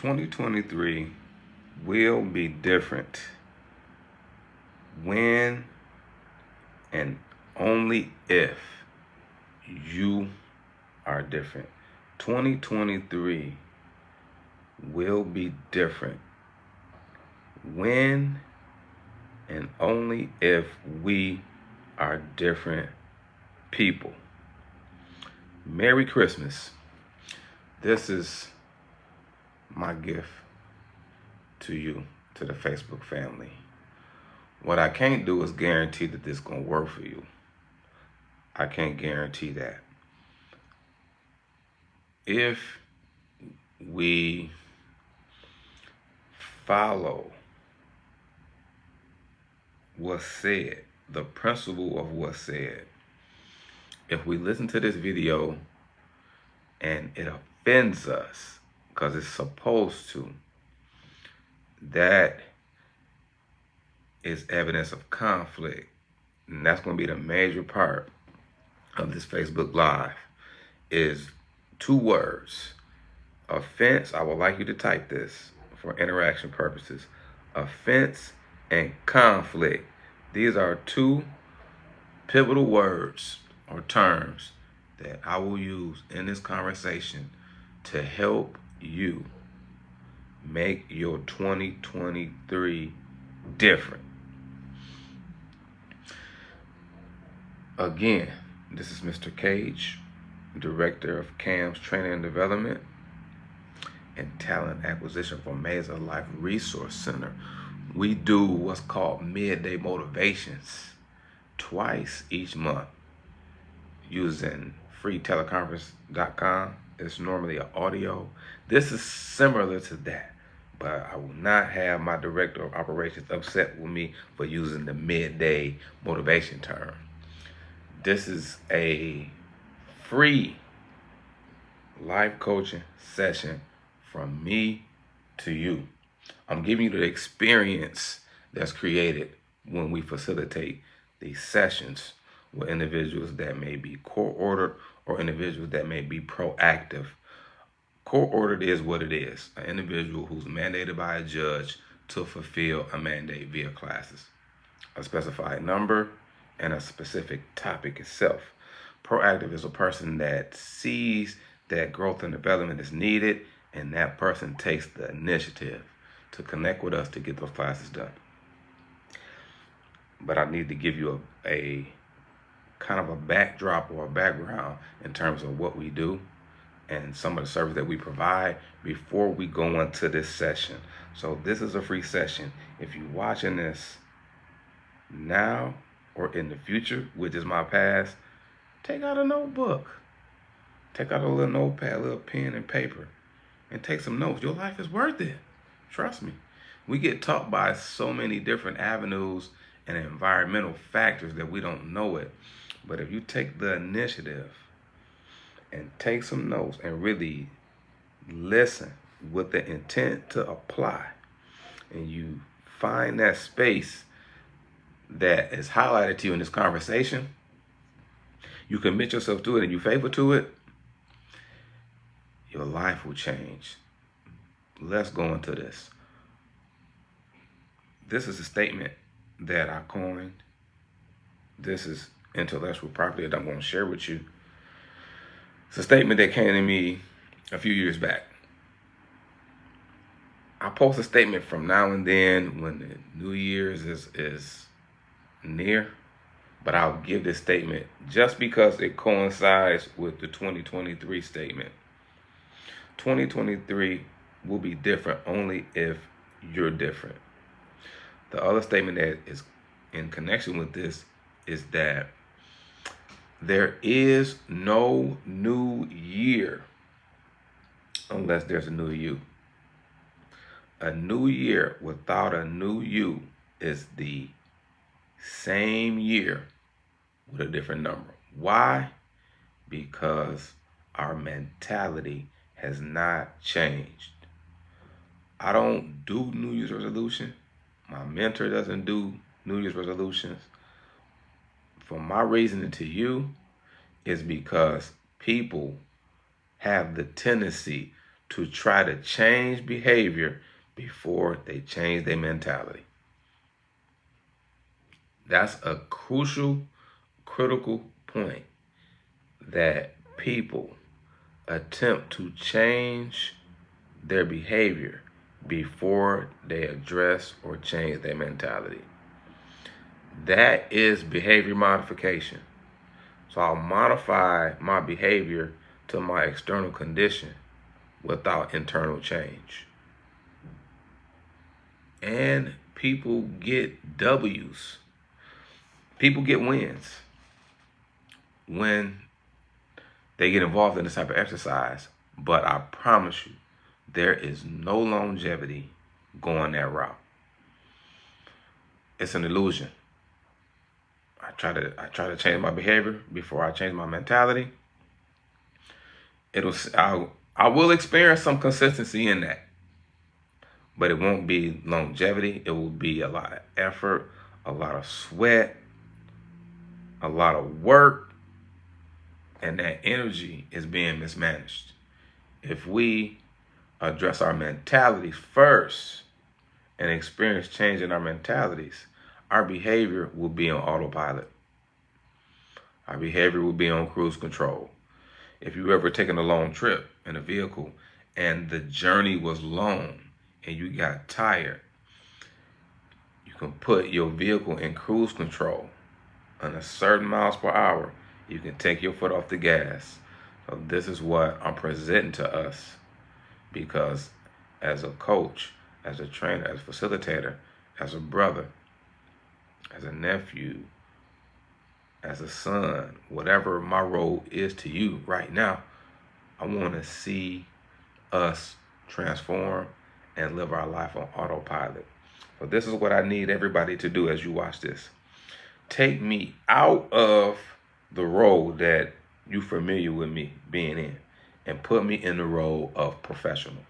2023 will be different when and only if you are different. 2023 will be different when and only if we are different people. Merry Christmas. This is my gift to you, to the Facebook family. What I can't do is guarantee that this is going to work for you. I can't guarantee that. If we follow what's said, the principle of what's said, if we listen to this video and it offends us, because it's supposed to, that is evidence of conflict. And that's going to be the major part of this Facebook Live, is 2 words. Offense, I would like you to type this for interaction purposes. Offense and conflict. These are 2 pivotal words or terms that I will use in this conversation to help you make your 2023 different. Again, this is Mr. Cage, Director of CAMS Training and Development and Talent Acquisition for Maze of Life Resource Center. We do what's called midday motivations twice each month using freeteleconference.com. It's normally an audio. This is similar to that, but I will not have my Director of Operations upset with me for using the midday motivation term. This is a free life coaching session from me to you. I'm giving you the experience that's created when we facilitate these sessions with individuals that may be court-ordered or individuals that may be proactive. Court-ordered is what it is, an individual who's mandated by a judge to fulfill a mandate via classes, a specified number, and a specific topic itself. Proactive is a person that sees that growth and development is needed, and that person takes the initiative to connect with us to get those classes done. But I need to give you a kind of a backdrop or a background in terms of what we do and some of the service that we provide before we go into this session. So this is a free session. If you're watching this now or in the future, which is my past, take out a notebook. Take out a little notepad, a little pen and paper, and take some notes. Your life is worth it. Trust me. We get taught by so many different avenues and environmental factors that we don't know it. But if you take the initiative and take some notes and really listen with the intent to apply, and you find that space that is highlighted to you in this conversation, you commit yourself to it and you faithful to it, your life will change. Let's go into this. This is a statement that I coined. This is intellectual property that I'm going to share with you. It's a statement that came to me a few years back. I post a statement from now and then when the New Year's is near, but I'll give this statement just because it coincides with the 2023 statement. 2023 will be different only if you're different. The other statement that is in connection with this is that there is no new year unless there's a new you. A new year without a new you is the same year with a different number. Why? Because our mentality has not changed. I don't do New Year's resolution. My mentor doesn't do New Year's resolutions. For my reasoning to you is because people have the tendency to try to change behavior before they change their mentality. That's a crucial, critical point, that people attempt to change their behavior before they address or change their mentality. That is behavior modification. So I'll modify my behavior to my external condition without internal change. And people get W's. People get wins when they get involved in this type of exercise. But I promise you, there is no longevity going that route. It's an illusion. I try to change my behavior before I change my mentality. I will experience some consistency in that, but it won't be longevity. It will be a lot of effort, a lot of sweat, a lot of work, and that energy is being mismanaged. If we address our mentalities first and experience change in our mentalities, our behavior will be on autopilot. Our behavior will be on cruise control. If you've ever taken a long trip in a vehicle and the journey was long and you got tired, you can put your vehicle in cruise control on a certain miles per hour. You can take your foot off the gas. So this is what I'm presenting to us, because as a coach, as a trainer, as a facilitator, as a brother, as a nephew, as a son, whatever my role is to you right now, I want to see us transform and live our life on autopilot. So this is what I need everybody to do as you watch this. Take me out of the role that you're familiar with me being in and put me in the role of professional.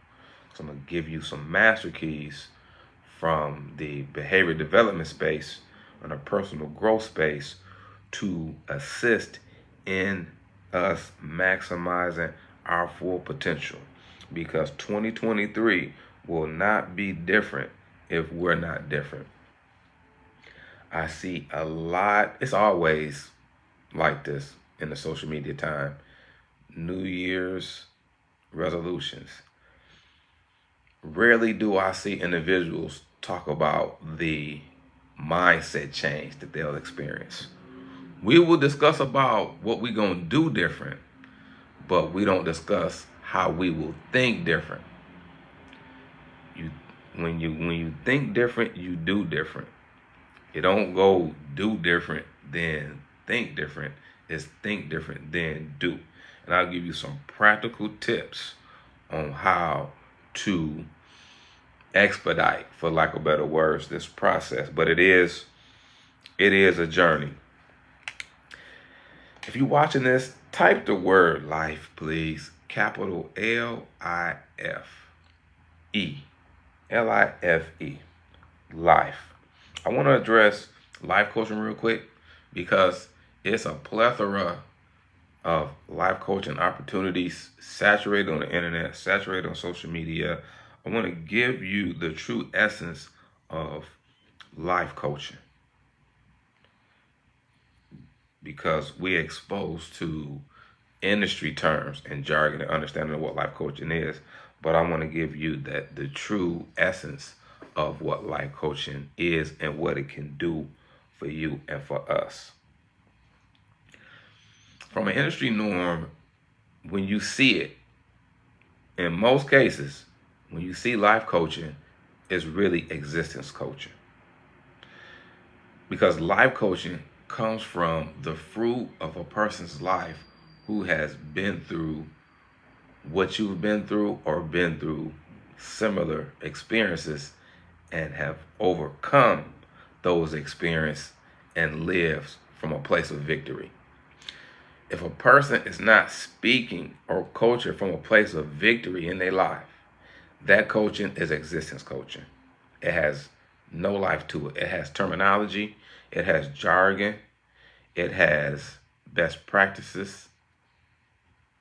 So I'm going to give you some master keys from the behavior development space and a personal growth space to assist in us maximizing our full potential, because 2023 will not be different if we're not different. I see a lot, it's always like this in the social media time, New Year's resolutions. Rarely do I see individuals talk about the mindset change that they'll experience. We will discuss about what we're going to do different, but we don't discuss how we will think different. When you think different, you do different. You don't go do different, then think different. It's think different, then do. And I'll give you some practical tips on how to expedite, for lack of better words, this process. But it is a journey. If you're watching this, type the word life, please. Capital L-I-F-E. L-I-F-E. Life. I want to address life coaching real quick, because it's a plethora of life coaching opportunities saturated on the internet, saturated on social media. I want to give you the true essence of life coaching, because we're exposed to industry terms and jargon and understanding of what life coaching is. But I want to give you the true essence of what life coaching is and what it can do for you and for us. From an industry norm, when you see it, in most cases, when you see life coaching, it's really existence coaching. Because life coaching comes from the fruit of a person's life who has been through what you've been through or been through similar experiences and have overcome those experiences and lives from a place of victory. If a person is not speaking or coaching from a place of victory in their life, that coaching is existence coaching. It has no life to it. It has terminology, it has jargon, it has best practices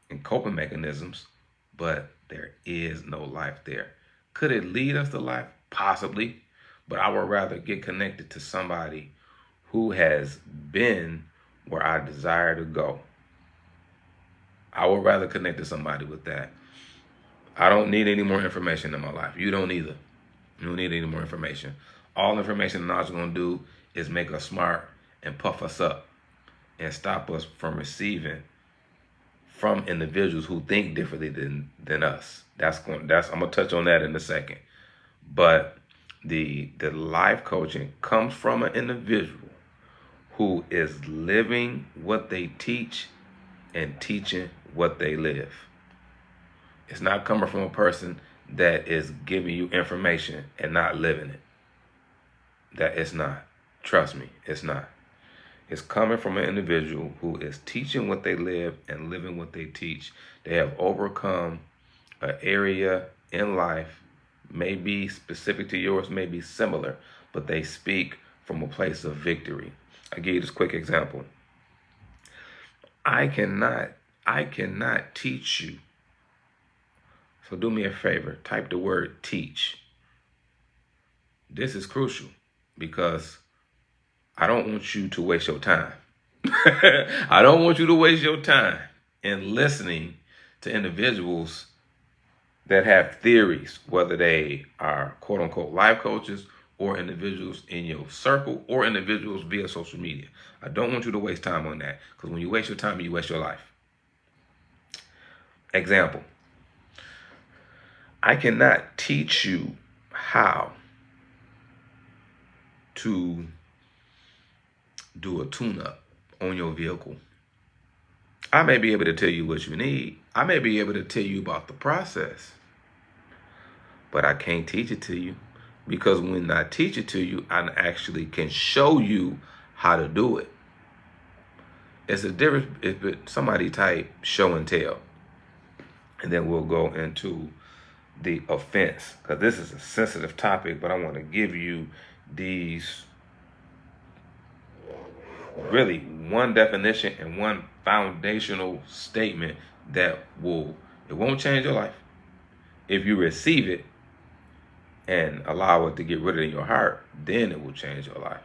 and coping mechanisms, but There is no life there. Could it lead us to life? Possibly. But I would rather get connected to somebody who has been where I desire to go. I would rather connect to somebody with that. I don't need any more information in my life. You don't either. You don't need any more information. All information and knowledge is going to do is make us smart and puff us up and stop us from receiving from individuals who think differently than us. I'm gonna touch on that in a second. But the life coaching comes from an individual who is living what they teach and teaching what they live. It's not coming from a person that is giving you information and not living it. That it's not. Trust me, it's not. It's coming from an individual who is teaching what they live and living what they teach. They have overcome an area in life, may be specific to yours, may be similar, but they speak from a place of victory. I'll give you this quick example. I cannot teach you. So do me a favor, type the word teach. This is crucial because I don't want you to waste your time. I don't want you to waste your time in listening to individuals that have theories, whether they are quote unquote life coaches or individuals in your circle or individuals via social media. I don't want you to waste time on that because when you waste your time, you waste your life. Example. I cannot teach you how to do a tune-up on your vehicle. I may be able to tell you what you need. I may be able to tell you about the process, but I can't teach it to you because when I teach it to you, I actually can show you how to do it. It's a difference if somebody type show and tell, and then we'll go into the offense because this is a sensitive topic, but I want to give you these really one definition and one foundational statement that it won't change your life. If you receive it and allow it to get rooted in your heart, then it will change your life.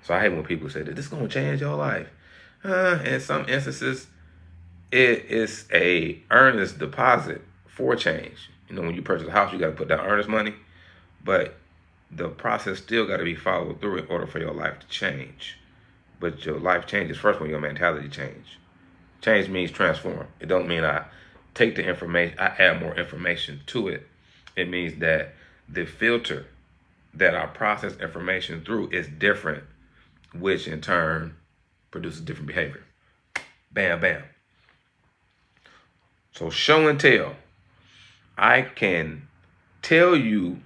So I hate when people say that this is going to change your life. In some instances, it is a earnest deposit for change. You know, when you purchase a house, you got to put down earnest money, but the process still got to be followed through in order for your life to change. But your life changes first when your mentality change. Change means transform. It don't mean I take the information, I add more information to it. It means that the filter that I process information through is different, which in turn produces different behavior. Bam, bam. So show and tell. I can tell you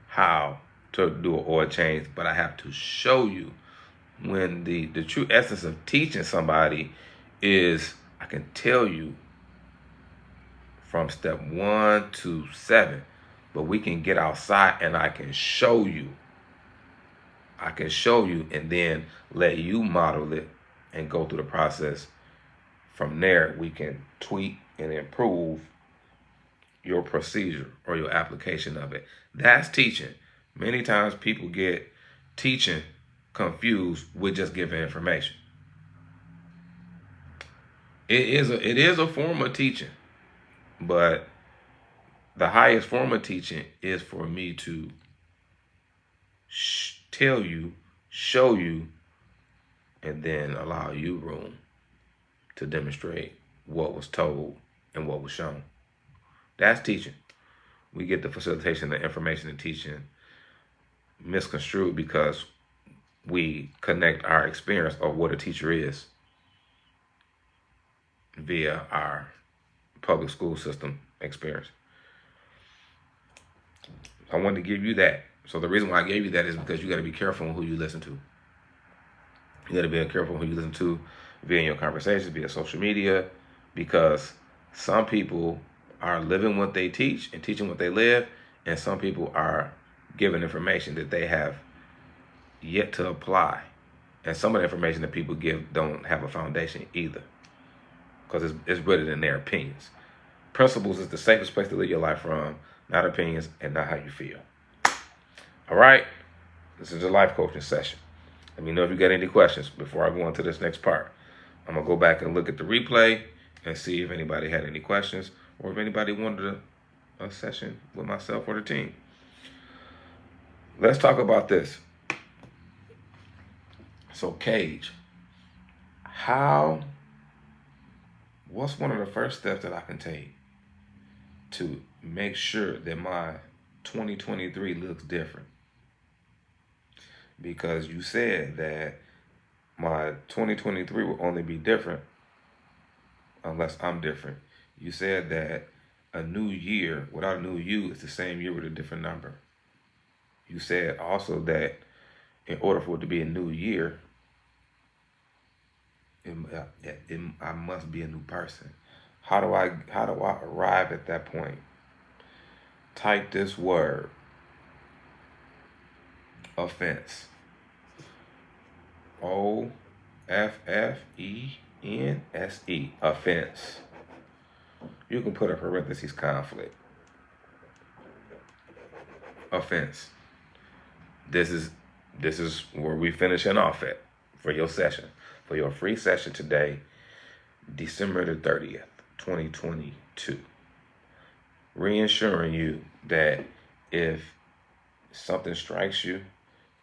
how to do an oil change, but I have to show you. When the true essence of teaching somebody is I can tell you from step 1 to 7, but we can get outside and I can show you. I can show you and then let you model it and go through the process. From there, we can tweak and improve your procedure or your application of it. That's teaching. Many times people get teaching confused with just giving information. It is a form of teaching, but the highest form of teaching is for me to tell you, show you, and then allow you room to demonstrate what was told and what was shown. That's teaching. We get the facilitation of information and teaching misconstrued because we connect our experience of what a teacher is via our public school system experience. I wanted to give you that. So the reason why I gave you that is because you got to be careful on who you listen to. You got to be careful who you listen to via your conversations, via social media, because some people are living what they teach and teaching what they live, and some people are giving information that they have yet to apply. And some of the information that people give don't have a foundation either, because it's rooted in their opinions. Principles is the safest place to live your life from, not opinions and not how you feel. All right? This is a life coaching session. Let me know if you got any questions before I go on to this next part. I'm going to go back and look at the replay and see if anybody had any questions or if anybody wanted a session with myself or the team. Let's talk about this. So, Cage, what's one of the first steps that I can take to make sure that my 2023 looks different? Because you said that my 2023 will only be different unless I'm different. You said that a new year without a new you is the same year with a different number. You said also that in order for it to be a new year, I must be a new person. How do I arrive at that point? Type this word, offense. OFFENSE, offense. You can put a parentheses conflict. Offense. This is where we finishing off at for your session, for your free session today, December the 30th, 2022. Reassuring you that if something strikes you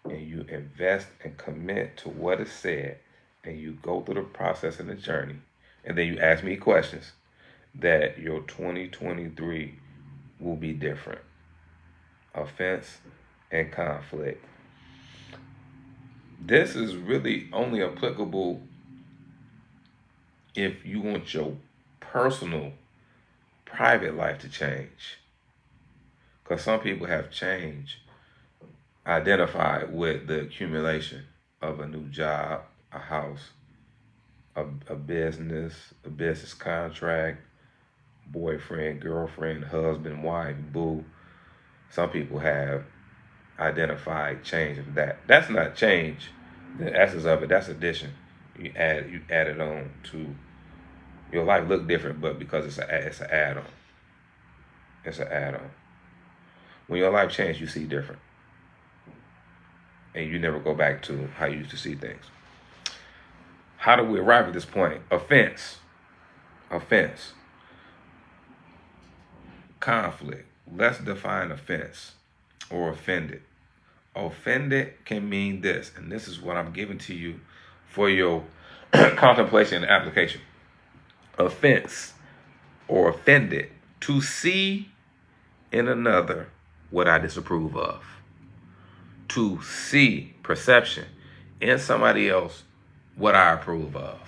and you invest and commit to what is said and you go through the process and the journey, and then you ask me questions, that your 2023 will be different. Offense and conflict. This is really only applicable if you want your personal, private life to change. Because some people have change identified with the accumulation of a new job, a house, a business contract, boyfriend, girlfriend, husband, wife, boo. Some people have identified change of that. That's not change. The essence of it, that's addition. You add it on to your life. Look different, but because it's an add-on. It's an add-on. When your life changes, you see different, and you never go back to how you used to see things. How do we arrive at this point? Offense. Conflict. Let's define offense or offended. Offended can mean this, and this is what I'm giving to you for your contemplation and application. Offense or offended, to see in another what I disapprove of. To see, perception, in somebody else what I approve of.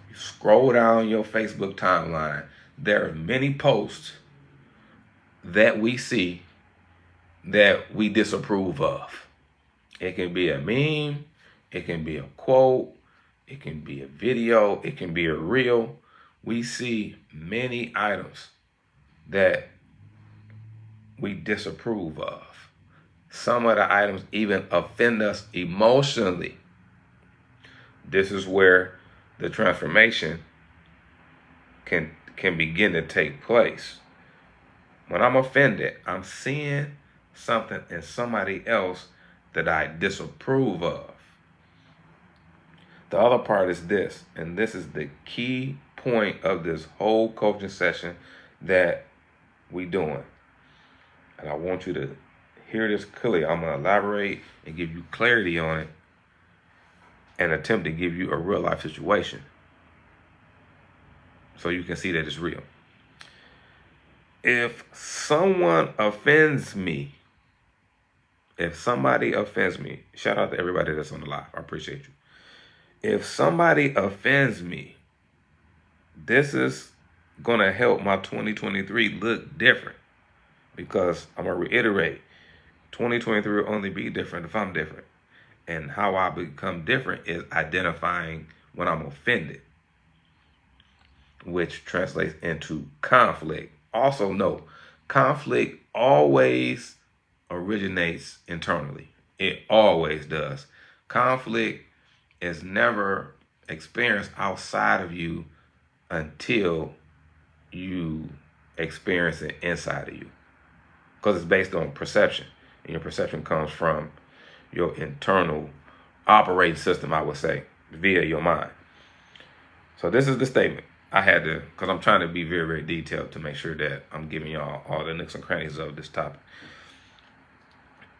You scroll down your Facebook timeline, there are many posts that we see that we disapprove of. It can be a meme, it can be a quote, it can be a video, it can be a reel. We see many items that we disapprove of. Some of the items even offend us emotionally. This is where the transformation can begin to take place. When I'm offended, I'm seeing something in somebody else that I disapprove of. The other part is this, and this is the key point of this whole coaching session that we doing. And I want you to hear this clearly. I'm going to elaborate and give you clarity on it and attempt to give you a real life situation so you can see that it's real. If someone offends me, if somebody offends me, shout out to everybody that's on the live. I appreciate you. If somebody offends me, this is going to help my 2023 look different, because I'm going to reiterate, 2023 will only be different if I'm different. And how I become different is identifying when I'm offended, which translates into conflict. Also note, conflict always originates internally. It always does. Conflict is never experienced outside of you until you experiencing inside of you. Because it's based on perception. And your perception comes from your internal operating system, I would say, via your mind. So this is the statement. I had to, because I'm trying to be very, very detailed to make sure that I'm giving y'all all the nooks and crannies of this topic.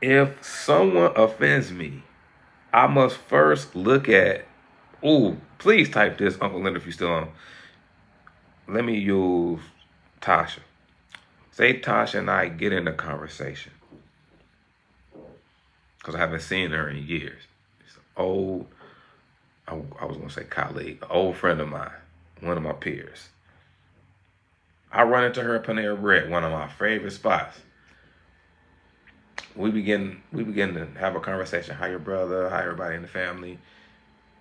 If someone offends me, I must first look at, please type this, Uncle Linda, if you're still on. Let me use Tasha. Say Tasha and I get in a conversation, because I haven't seen her in years. It's an old, I was going to say colleague, an old friend of mine, one of my peers. I run into her at Panera Bread, one of my favorite spots. We begin to have a conversation. Hi, your brother. Hi, everybody in the family.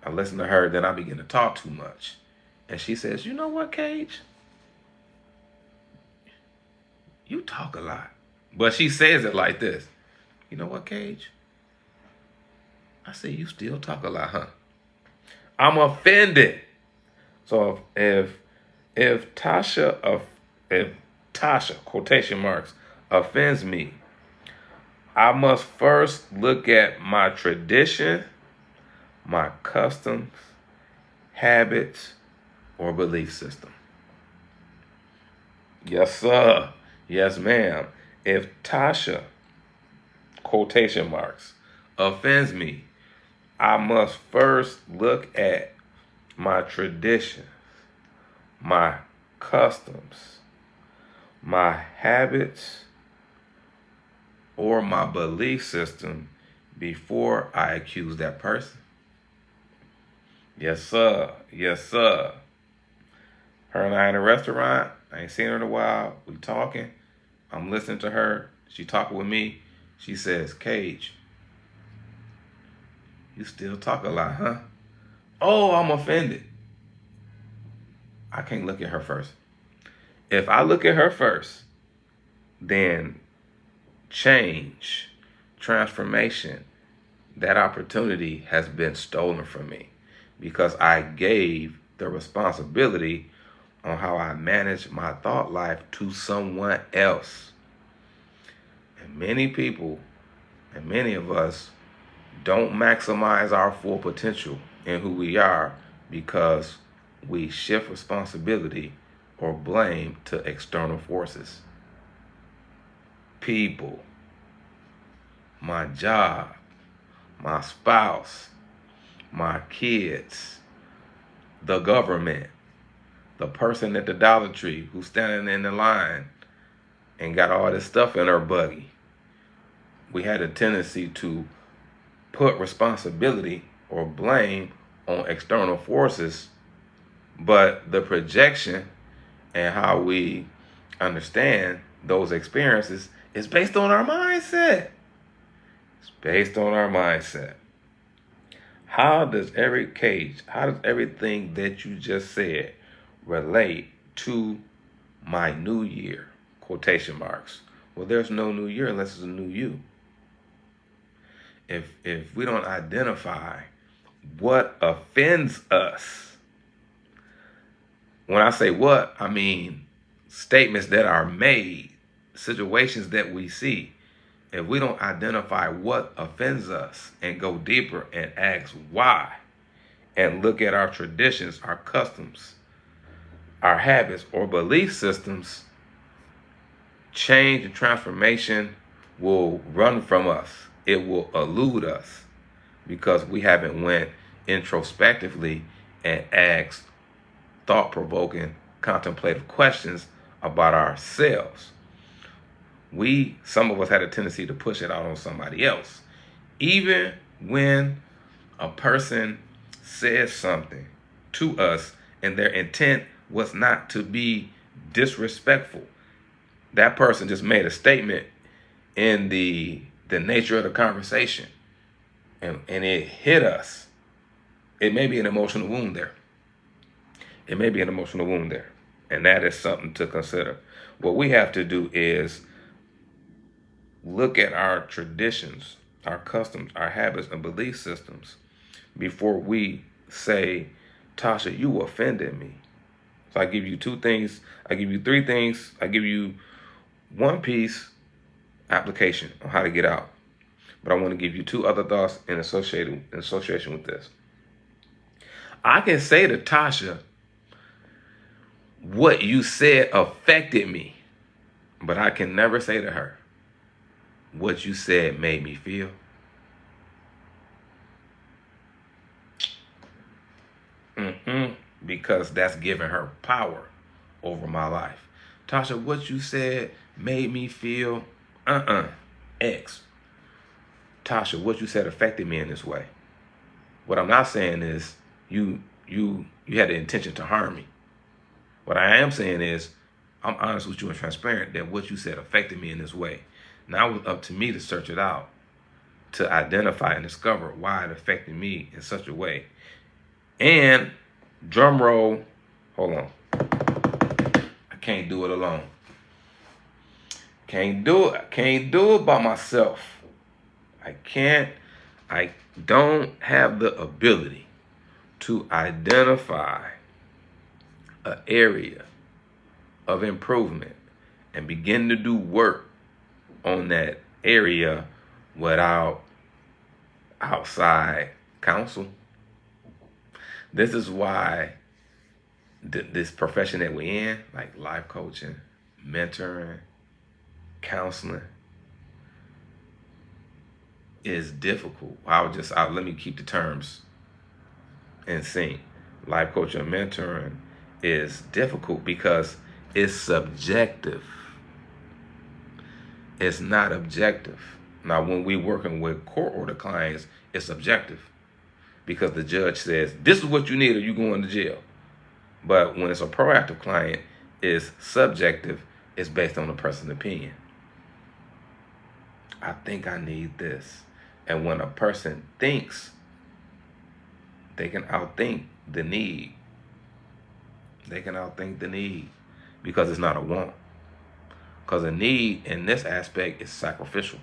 I listen to her, then I begin to talk too much. And she says, you know what, Cage? You talk a lot. But she says it like this. You know what, Cage? I say, you still talk a lot, huh? I'm offended. So if Tasha, quotation marks, offends me, I must first look at my tradition, my customs, habits, or belief system. Yes, sir. Yes, ma'am. If Tasha, quotation marks, offends me, I must first look at my traditions, my customs, my habits, or my belief system before I accuse that person. Yes, sir. Yes, sir. Her and I in a restaurant. I ain't seen her in a while. We talking. I'm listening to her. She talking with me. She says, Cage, you still talk a lot, huh? Oh, I'm offended. I can't look at her first. If I look at her first, then change, transformation, that opportunity has been stolen from me because I gave the responsibility on how I manage my thought life to someone else. And many people and many of us don't maximize our full potential in who we are because we shift responsibility or blame to external forces. People, my job, my spouse, my kids, the government, the person at the Dollar Tree who's standing in the line and got all this stuff in her buggy. We had a tendency to put responsibility or blame on external forces, but the projection and how we understand those experiences is based on our mindset. It's based on our mindset. How does everything that you just said relate to my new year? Quotation marks. Well, there's no new year unless it's a new you. If we don't identify what offends us, when I say what, I mean statements that are made, situations that we see. If we don't identify what offends us and go deeper and ask why, and look at our traditions, our customs, our habits, or belief systems, change and transformation will run from us. It will elude us because we haven't went introspectively and asked thought-provoking, contemplative questions about ourselves. Some of us had a tendency to push it out on somebody else. Even when a person says something to us and their intent was not to be disrespectful, that person just made a statement in the nature of the conversation and it hit us. It may be an emotional wound there. It may be an emotional wound there. And that is something to consider. What we have to do is look at our traditions, our customs, our habits, and belief systems before we say, Tasha, you offended me. So I give you two things. I give you three things. I give you one piece application on how to get out. But I want to give you two other thoughts in association with this. I can say to Tasha, what you said affected me. But I can never say to her, what you said made me feel. Because that's giving her power over my life. Tasha, what you said made me feel X. Tasha, what you said affected me in this way. What I'm not saying is you had the intention to harm me. What I am saying is I'm honest with you and transparent that what you said affected me in this way. Now it was up to me to search it out, to identify and discover why it affected me in such a way. And drum roll, hold on. I can't do it alone. Can't do it by myself. I don't have the ability to identify an area of improvement and begin to do work on that area without outside counsel. This is why this profession that we're in, like life coaching, mentoring, counseling, is difficult. Let me keep the terms in sync. Life coaching and mentoring is difficult because it's subjective. It's not objective. Now, when we're working with court order clients, it's objective because the judge says, this is what you need or you going to jail. But when it's a proactive client, it's subjective. It's based on the person's opinion. I think I need this. And when a person thinks, they can outthink the need. They can outthink the need because it's not a want. Because a need in this aspect is sacrificial.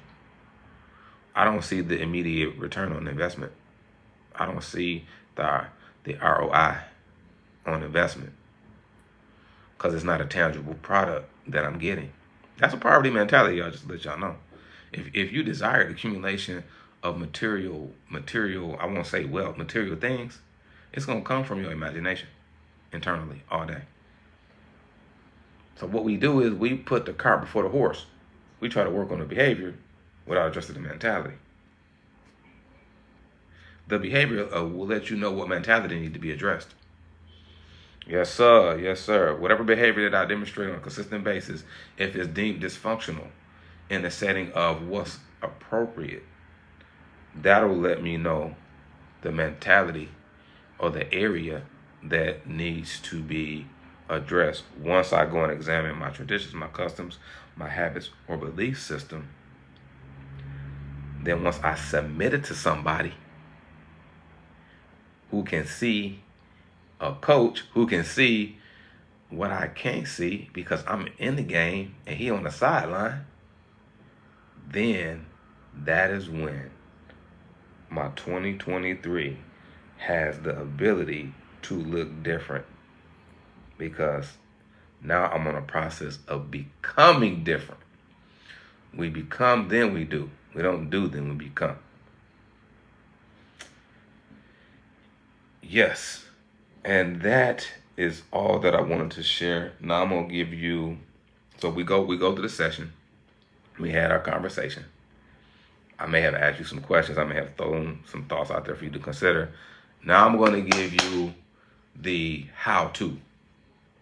I don't see the immediate return on investment. I don't see the ROI on investment because it's not a tangible product that I'm getting. That's a poverty mentality, y'all, just to let y'all know. If you desire the accumulation of material, I won't say wealth, material things, it's going to come from your imagination internally all day. So what we do is we put the cart before the horse. We try to work on the behavior without addressing the mentality. The behavior will let you know what mentality needs to be addressed. Yes, sir. Yes, sir. Whatever behavior that I demonstrate on a consistent basis, if it's deemed dysfunctional in the setting of what's appropriate, that'll let me know the mentality or the area that needs to be addressed. Once I go and examine my traditions, my customs, my habits, or belief system, then once I submit it to somebody who can see, a coach who can see what I can't see because I'm in the game and he on the sideline, then that is when my 2023 has the ability to look different, because now I'm on a process of becoming different. We become, then we do. We don't do, then we become. Yes, and that is all that I wanted to share. Now I'm gonna give you. So we go to the session. We had our conversation. I may have asked you some questions. I may have thrown some thoughts out there for you to consider. Now I'm going to give you the how-to.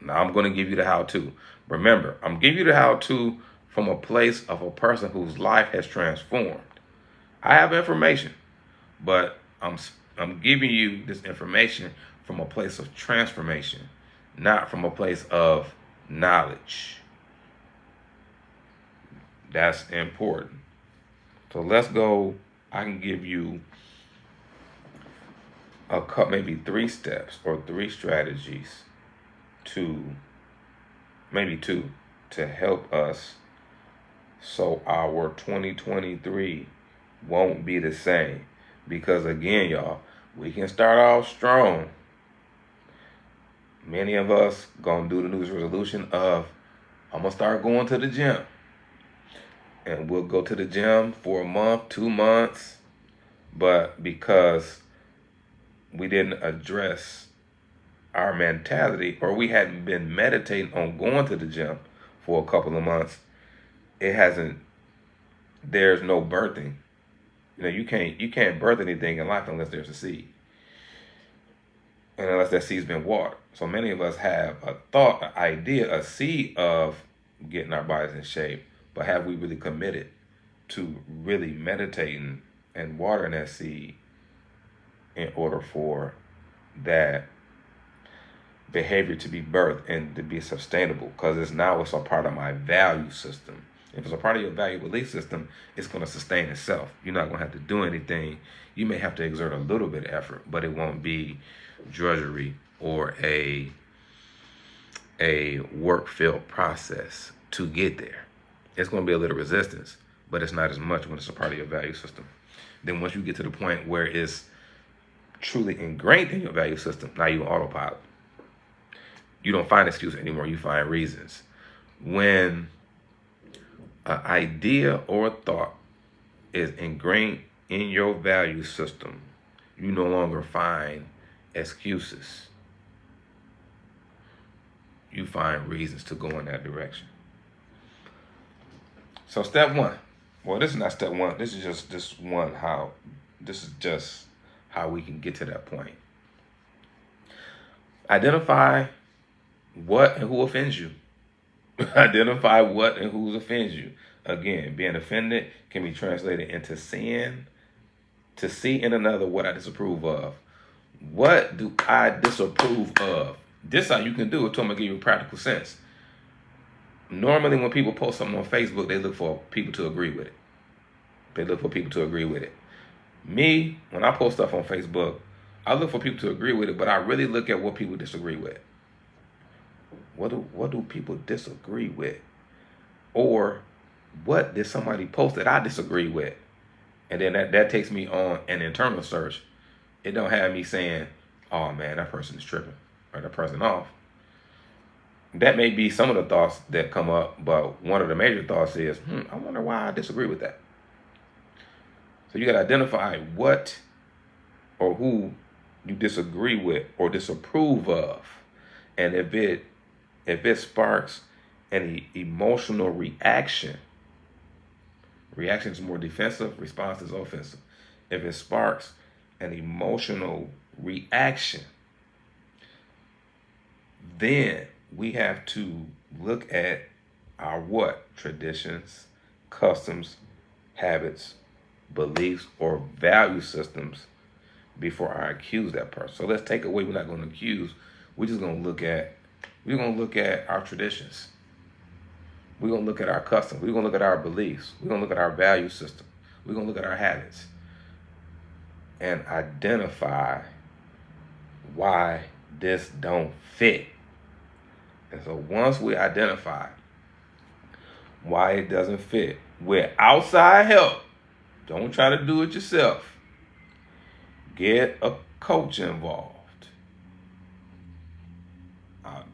Now I'm going to give you the how-to. Remember, I'm giving you the how-to from a place of a person whose life has transformed. I have information, but I'm giving you this information from a place of transformation, not from a place of knowledge. That's important. So let's go. I can give you maybe 3 steps or 3 strategies maybe two, to help us so our 2023 won't be the same. Because again, y'all, we can start off strong, Many of us gonna do the New Year's resolution of, I'm gonna start going to the gym. And we'll go to the gym for a month, 2 months, but because we didn't address our mentality, or we hadn't been meditating on going to the gym for a couple of months, there's no birthing. You can't birth anything in life unless there's a seed. And unless that seed's been watered. So many of us have a thought, an idea, a seed of getting our bodies in shape, but have we really committed to really meditating and watering that seed in order for that behavior to be birthed and to be sustainable? Because it's a part of my value system. If it's a part of your value belief system, it's going to sustain itself. You're not going to have to do anything. You may have to exert a little bit of effort, but it won't be drudgery or a work-filled process to get there. It's going to be a little resistance, but it's not as much when it's a part of your value system. Then once you get to the point where it's truly ingrained in your value system, now you're autopilot. You don't find excuses anymore. You find reasons. When an idea or thought is ingrained in your value system, you no longer find excuses. You find reasons to go in that direction. So step one. Well, this is not step one. This is just how we can get to that point. Identify what and who offends you. Identify what and who offends you. Again, being offended can be translated into sin. To see in another what I disapprove of. What do I disapprove of? This is how you can do it. I'm going to give you a practical sense. Normally when people post something on Facebook, they look for people to agree with it. Me, when I post stuff on Facebook, I look for people to agree with it, but I really look at what people disagree with. What do people disagree with? Or what did somebody post that I disagree with? And then that takes me on an internal search. It don't have me saying, oh man, that person is tripping, or that person off. That may be some of the thoughts that come up, but one of the major thoughts is, I wonder why I disagree with that. So you got to identify what or who you disagree with or disapprove of. And if it sparks an emotional reaction is more defensive, response is offensive. If it sparks an emotional reaction, then we have to look at our what? Traditions, customs, habits, beliefs, or value systems before I accuse that person. So let's take away, we're not going to accuse. We're going to look at our traditions. We're going to look at our customs. We're going to look at our beliefs. We're going to look at our value system. We're going to look at our habits and identify why this don't fit. And so once we identify why it doesn't fit, with outside help, don't try to do it yourself. Get a coach involved.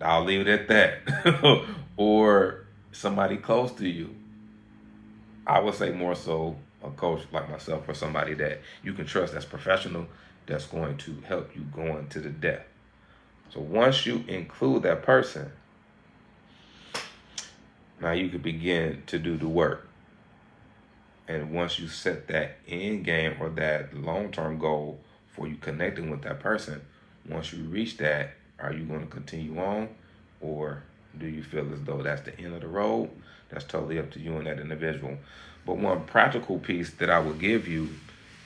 I'll leave it at that. Or somebody close to you. I would say more so a coach like myself, or somebody that you can trust that's professional, that's going to help you go into the depth. So once you include that person, now you can begin to do the work. And once you set that end game or that long-term goal for you connecting with that person, once you reach that, are you going to continue on, or do you feel as though that's the end of the road? That's totally up to you and that individual. But one practical piece that I will give you,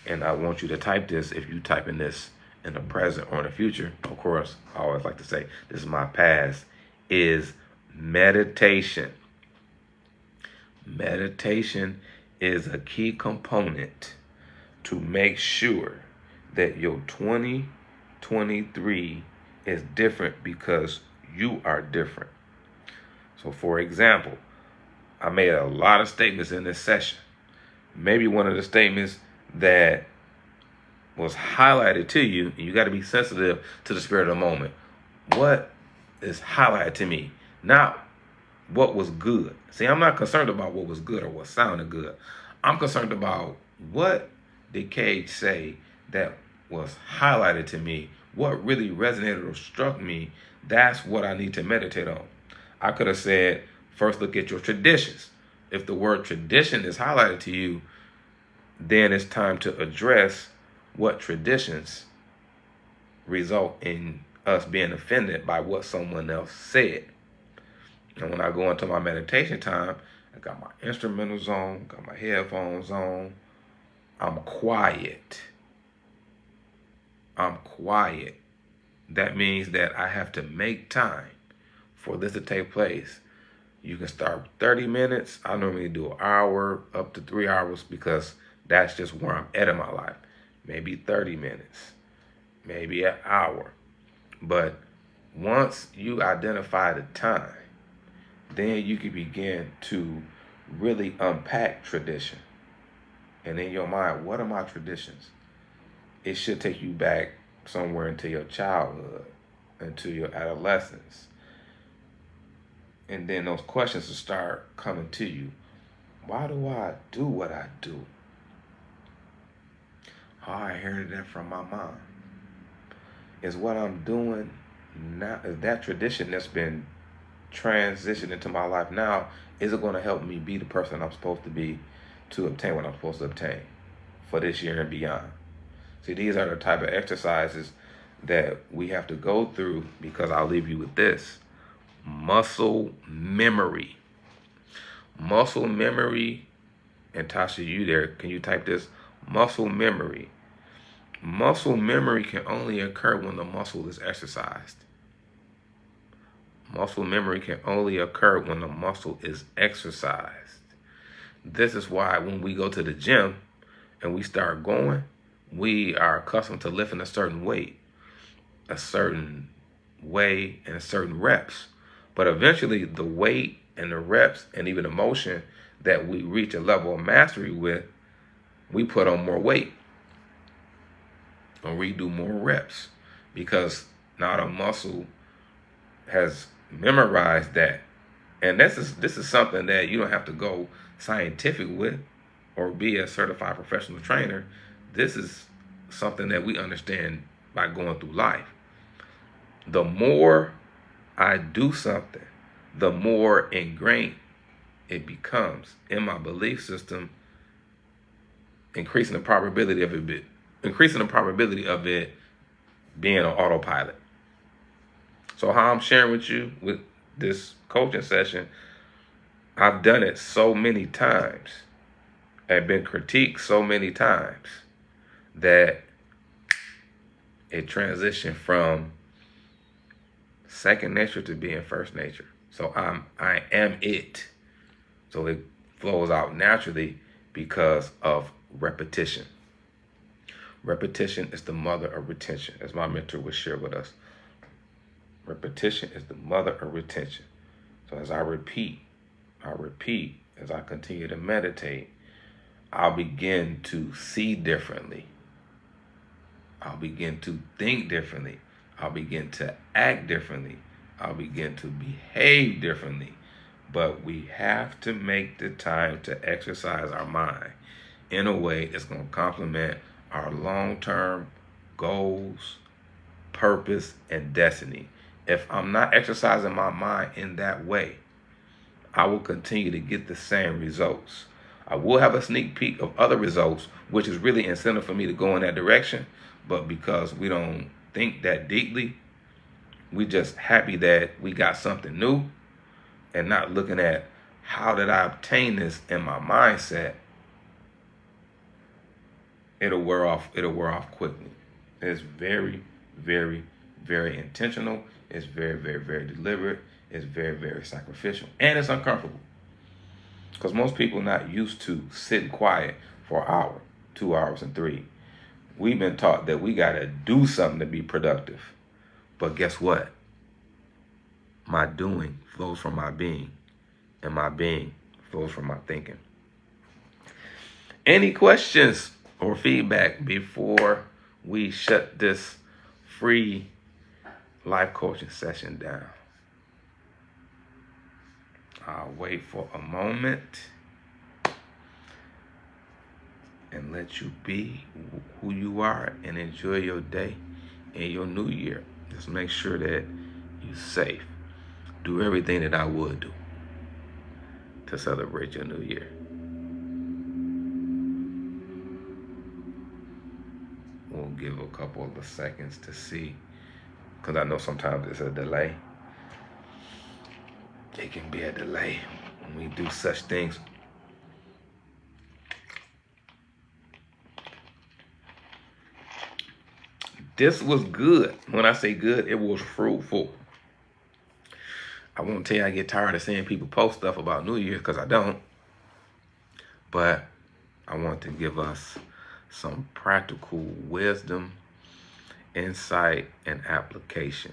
and I want you to type this if you type in this in the present or in the future, of course, I always like to say, this is my past, is meditation. Meditation is a key component to make sure that your 2023 is different because you are different. So for example, I made a lot of statements in this session. Maybe one of the statements that was highlighted to you, and you got to be sensitive to the spirit of the moment. What is highlighted to me, not what was good. See, I'm not concerned about what was good or what sounded good. I'm concerned about what did Cage say that was highlighted to me, what really resonated or struck me. That's what I need to meditate on. I could have said, first look at your traditions. If the word tradition is highlighted to you, then it's time to address what traditions result in us being offended by what someone else said. And when I go into my meditation time, I got my instrumentals on, got my headphones on. I'm quiet. I'm quiet. That means that I have to make time for this to take place. You can start with 30 minutes. I normally do an hour up to 3 hours because that's just where I'm at in my life. Maybe 30 minutes, maybe an hour. But once you identify the time, then you can begin to really unpack tradition. And in your mind, what are my traditions? It should take you back somewhere into your childhood, into your adolescence. And then those questions will start coming to you. Why do I do what I do? Oh, I inherited that from my mom. Is what I'm doing now, is that tradition that's been transitioned into my life now, is it going to help me be the person I'm supposed to be to obtain what I'm supposed to obtain for this year and beyond? See, these are the type of exercises that we have to go through, because I'll leave you with this. Muscle memory. Muscle memory, and Tasha, you there, can you type this? Muscle memory. Muscle memory can only occur when the muscle is exercised. Muscle memory can only occur when the muscle is exercised. This is why when we go to the gym and we start going, we are accustomed to lifting a certain weight, a certain way, and a certain reps. But eventually the weight and the reps and even the motion that we reach a level of mastery with, we put on more weight or we do more reps, because now the muscle has memorized that. And this is something that you don't have to go scientific with or be a certified professional trainer. This is something that we understand by going through life. The more I do something, the more ingrained it becomes in my belief system, increasing the probability of it being on autopilot. So how I'm sharing with you with this coaching session, I've done it so many times and been critiqued so many times that it transitioned from second nature to being first nature. So I am it. So it flows out naturally because of repetition. Repetition is the mother of retention, as my mentor would share with us. Repetition is the mother of retention. So as I repeat, as I continue to meditate, I'll begin to see differently. I'll begin to think differently. I'll begin to act differently. I'll begin to behave differently. But we have to make the time to exercise our mind in a way that's going to complement our long-term goals, purpose, and destiny. If I'm not exercising my mind in that way, I will continue to get the same results. I will have a sneak peek of other results, which is really incentive for me to go in that direction. But because we don't think that deeply, we just happy that we got something new and not looking at how did I obtain this in my mindset. It'll wear off quickly. It's very, very, very intentional. It's very, very, very deliberate. It's very, very sacrificial. And it's uncomfortable. Because most people are not used to sitting quiet for an hour, 2 hours, and 3. We've been taught that we got to do something to be productive. But guess what? My doing flows from my being, and my being flows from my thinking. Any questions or feedback before we shut this free life coaching session down? I'll wait for a moment and let you be who you are and enjoy your day and your new year. Just make sure that you're safe. Do everything that I would do to celebrate your new year. We'll give a couple of seconds to see, because I know sometimes it's a delay. It can be a delay when we do such things. This was good. When I say good, it was fruitful. I won't tell you I get tired of seeing people post stuff about New Year's, because I don't. But I want to give us some practical wisdom, insight, and application.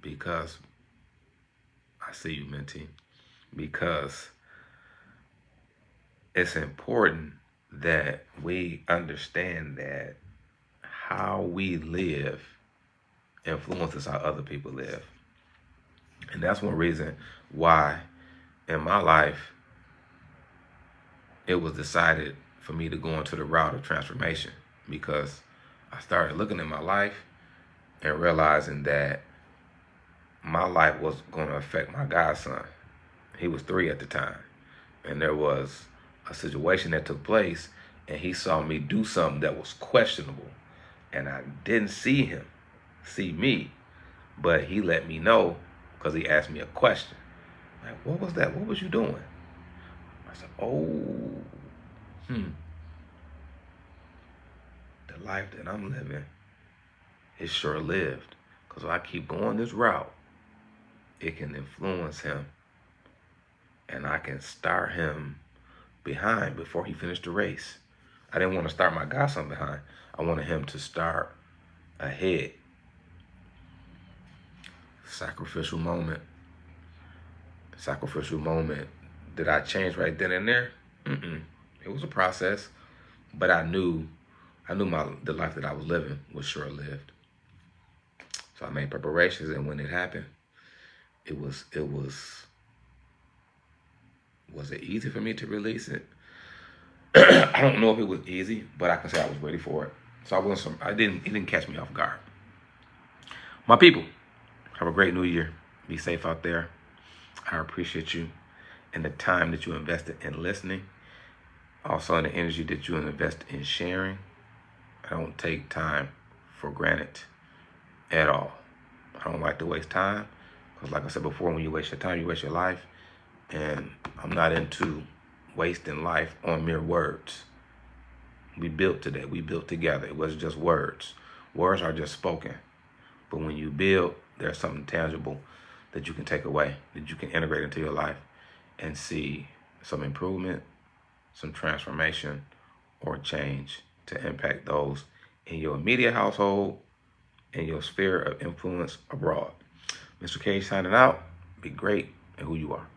Because I see you, mentee. Because it's important that we understand that how we live influences how other people live. And that's one reason why in my life it was decided for me to go into the route of transformation, because I started looking at my life and realizing that my life was going to affect my godson. He was 3 at the time. And there was a situation that took place, and he saw me do something that was questionable. And I didn't see him see me, but he let me know because he asked me a question. Like, what was that? What was you doing? I said, the life that I'm living is short-lived, because if I keep going this route, it can influence him, and I can start him behind before he finished the race. I didn't want to start my godson behind. I wanted him to start ahead. Sacrificial moment. Sacrificial moment. Did I change right then and there? It was a process, but I knew the life that I was living was short-lived. So I made preparations, and when it happened, was it easy for me to release it? I don't know if it was easy, but I can say I was ready for it. So it didn't catch me off guard. My people, have a great new year. Be safe out there. I appreciate you and the time that you invested in listening. Also in the energy that you invest in sharing. I don't take time for granted at all. I don't like to waste time, because like I said before, when you waste your time, you waste your life. And I'm not into wasting life on mere words. We built today. We built together. It wasn't just words. Words are just spoken. But when you build, there's something tangible that you can take away, that you can integrate into your life and see some improvement, some transformation, or change to impact those in your immediate household and your sphere of influence abroad. Mr. Cage signing out. Be great at who you are.